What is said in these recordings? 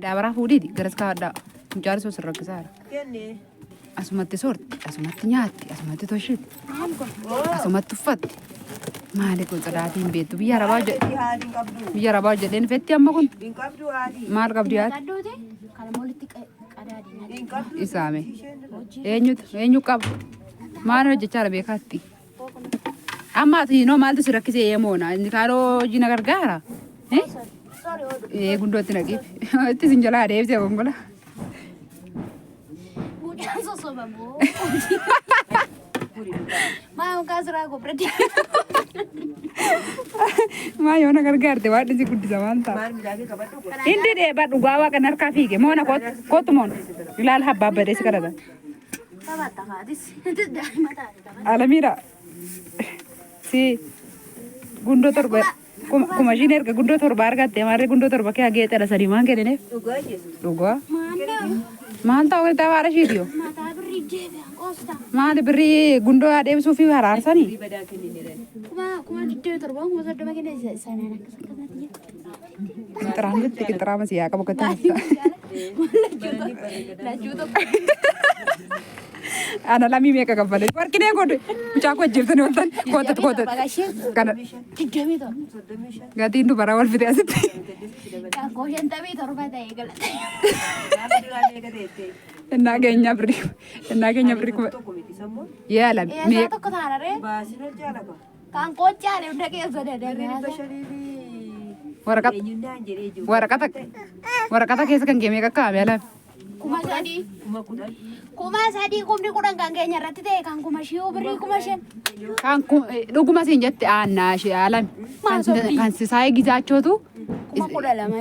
Daabara fuudhiiti garas kaadhaa mucaan soo sirrakkisaara. Asumatti soorti, asumatti nyaatti, asumatti toshiiti, asumatti uffatti. Maali kun sadaatiin beektu biyya arabaa jedheen fetti amma kun maal qabdi yaati? Isaame eenyu qaba? Maal hojjechaa beekaatti? Amma ati noo maaltu si rakkisee yemoona inni kaaroo jina gargaara? Gundootti naqiif itti sin jalaa deebisee gongola. Maa yoona gargaarte waan dhisi guddisa waan ta'a. Inni dheebaa dhugaa waa kan harkaa fiige moona kootu moona ilaala habbaa badees kadhata. Alamiidha. Si gundoo torba kuma ishiin erga gundoo torba argatte maarree gundoo torba kee hageexedha sadii maan kenneef. Dhugaa. Maal ta'u walitti abaara ishiitiyo. Maali birrii gundoo adeemsuu fi haraarsanii. Qixxiraama siyaa qabu gatii. Ana lamii meeqa kaffalee warqinee godhe mucaa koo jirtanii waltan kootatu kana gatiin dubara wal fite asitti. Innaa keenya birrii kuma yaala waraqata keessa kan keemee kakkaa'ame ala. Kuma sadii kumni kudhan kan keenya irratti ta'e kan kuma shiyoo birrii kuma shan. Kan dhuguma siin jette aannaa ishee alami. Kan sisaayee gizaachootu.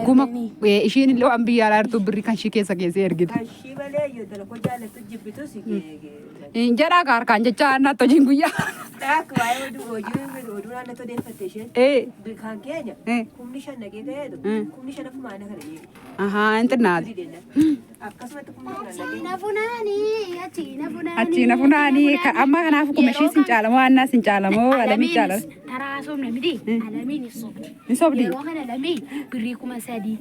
Kuma ishiin illee waan biyya alaa jirtu birrii kan shii keessa ergite. Jedhaa kaarkaan jecha aannaa hojiin guyyaa. Ahaa intinnaati. Achiina funaanii amma kanaaf kuma ishii sin caalamoo aannaa sin caalamoo alamii caalama. Taraasumne miti alamiin hin sobdi. Yeroo kana alamii birrii kuma sadii.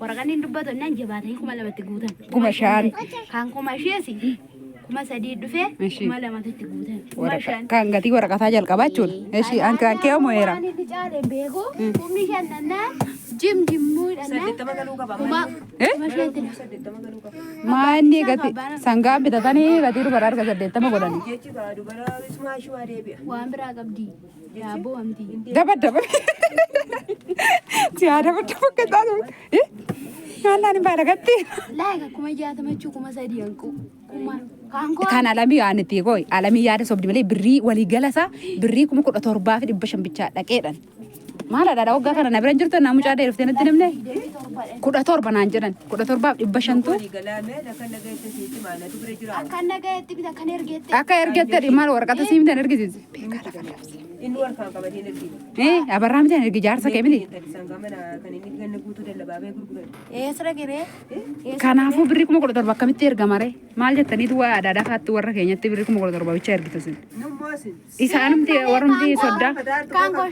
Waraqaan hin dubbatu naan jabaatanii kuma lamatti guutan. Kuma shan. Kan kuma isheesi kuma sadii dhufee kuma lamatti guutan. Kan gatii waraqataa jalqabaa jechuudha. Eshi kan kee homoo heera. Kumni shan nannaan jimjimuu dhannaa. Maanni gati sangaa bitatanii gatii dubara arga 80 godhani. Waan biraa qabdi. Daaboo amti. Daba. Si ada betul kita tu. Mana ni pada gati? Laga kuma jatuh macam kuma sadii angku. Kan alami ane tigo, alami ada sob di mana beri wali galasa beri kuma kau torba fi dibasam bicara lakeran. Malah ada orang kan nabi ranjur tu namu cada irfan nanti namne. Kuda torba nanjaran, kuda torba dibasam tu. Akan naga itu kita kan erget. Akan erget tadi malu orang kata sih minta erget. Abarram jangan erget jar sakit ni. Karena aku beri kuma kuda torba kami tergamare. Mal jatani tu ada kat tu orang kayaknya tu beri kuma kuda torba bicara gitu sih. Isanam tu orang tu soda. Kanggo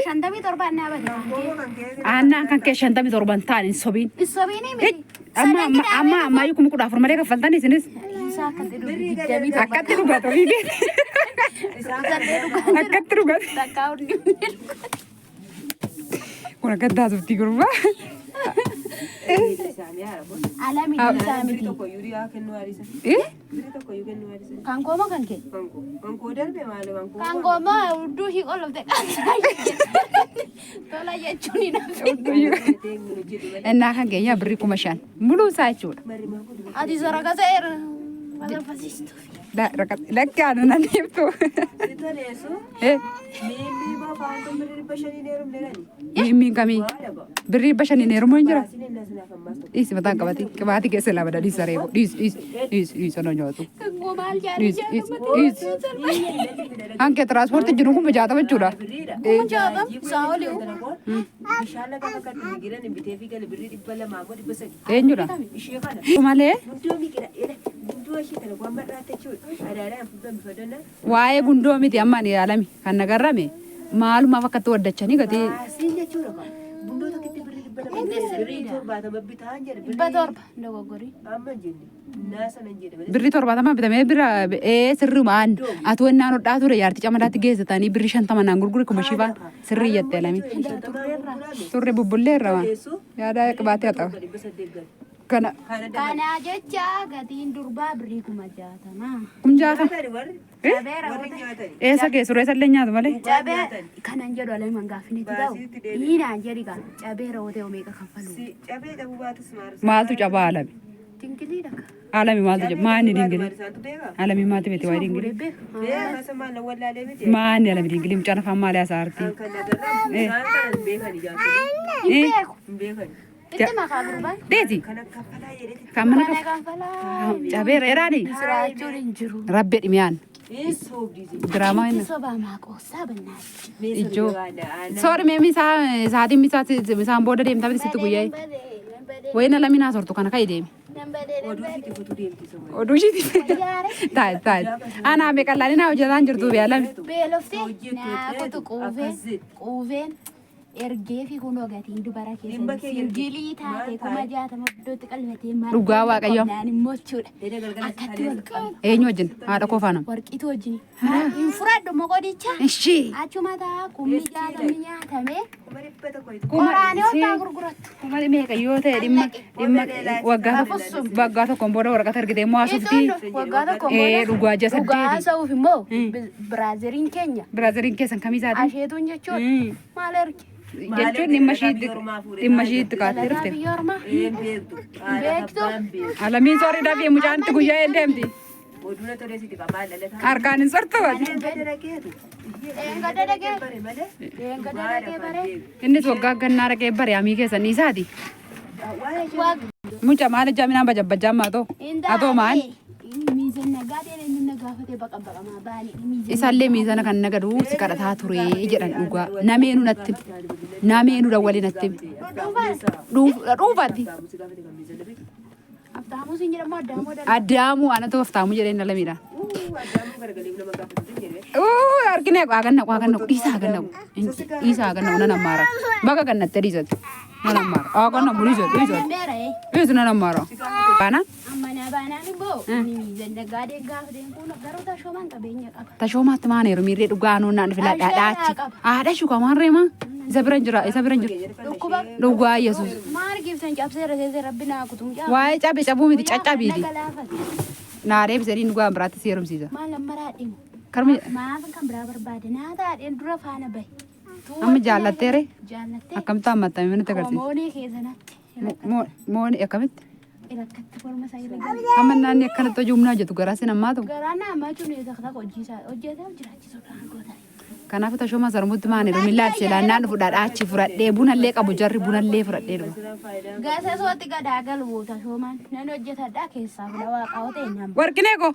shantami torba na ba? Anak kan ke shantami torba tan sobin. Sobin ni. Amma mayu kuma kuda forma mereka faltan di sini. Akat tu gata ini. Akat tu gata. Takau ni. Kuna kata tu tiga rumah. Alami alami. Kanggo mah kan ke? Kanggo dah be malu kanggo. Kanggo mah do he all of that. Tola ya cuni na. Enak kan kayaknya beri kumasan. Mulu saya cur. Adi zara kaser. Malah pasti itu. Dah rakat lekkan nanti itu. Itu lesu. Mimi bawa tu beri pasal ini rum lerani. Mimi kami beri pasal ini rum menjara. Is batang kabati kesel lah pada di Sarajevo. Is ono nyoto. Is. Angke transport itu junukku menjata mencura. Menjata, sahaja. Misalnya kalau kat pikiran yang BTV kalau beri di bala mamu di besar. Enjura. Kumale? Wae gundo mi ti amma ni alami kan nagarrame malu ma fakatu wadachani gati birri torbaatama bitamee bira sirrumaan atu ennaan hodhaa ture yaarti camadaatti geessatanii birri 50 naan gurgure kuma shibaan sirrii jettee lami turre bubbulleerra waan yaada qabaatee haxawa kana jecha gatiin durbaa birrii 60 kumjaata eessa geessure eessallee nyaatu malee cabee kanan jedhu alee mangaafinitti ta'u hiinaan jedhi kan cabee rootee omeeqa kanfalu maaltu cabaa alame dingilii dhaka alami maaltu cabaa maanni dingilii alami maaltu beete waa'ee dingilii maanni alami dingilii mucaan afaan maalee asaartii itti makaa gurbaan deeti kan mana cabee reeraani siraachuun hin jiru rabbe dhimiyaan Drama ini. Soba mako sabenar. Ijo. Sorry memi saati misaan booda deemtaa biti sitti guyyaa. Wayna lamina sortu kana kai deemi. Oduu shiti. Taai. Ana me kallani na hojjetaan jirtu beelam. Beelofte naa kutu quufeen ergee fi kunoo gatiin dubara keessatti sirgilii taate kuma jaatama iddootti qalbatee maal dhugaa waaqayyo naan immoo jechuudha akkatti wal qabu eenyu wajjin haadha kofaanam warqiitu wajjin hin fudhadhu moqodicha ishi achuma taa kummi jaatamni nyaatamee qoraanee ottaa gurgurattu kuma meeqa yoo ta'e dhimma waggaa tokkoon booda waraqata argitee immoo haasoftii waggaa tokkoon booda dhugaa jasa dhugaa haasa'uuf immoo biraazeriin keenya biraazeriin keessan kamiisaati asheetuun jechuudha maal ergi jechuun dhimma ishiitti kaatee dhufte. Alamiin sooriidhaaf yemmuu mucaanti guyyaa hin deemti. Harkaan hin sortu. Innis waggaa gannaa dhaqee bare amii keessan isaati. Mucaa maal jaaminaan bajabajjaan maatoo? Atoo maal? Isallee miizana kan nagadu si kadhataa ture jedhan dhugaa nameenu natti nameenu dawwali natti dhuufatti addaamu anatu aftaamu jedheen lamidha argine qaaganna dhiisaa ganna nana maara baga gannatte dhiisatti nana maara qaaganna dhiisatti nana maara baana Tashomaatti maan heeru miirree dhugaa noonnaan filadhaa dhaachi. Haadha shuka maan reema isa biran jira. Dhugaa Yesuus. Waa'ee cabe cabuu miti caccabiiti. Naadee bisanii dhugaa biraatti si heerumsiisa. Amma jaallatteere? Akkamitti hammattame minute agarsiisa? Moonii akkamitti? Amma naanni akkanatti hojjumnaa jettu garaa sin ammaatu. Kanaaf tashoomaa sarmutti maan heeru millaatti laannaan fudhadhaa achi fudhadhee bunallee qabu jarri bunallee fudhadhee dhufa. Gaasa sooti gadaa galu tashoomaan nan hojjetadhaa keessaa fula waaqaa ta'e nama. Warqinee ko.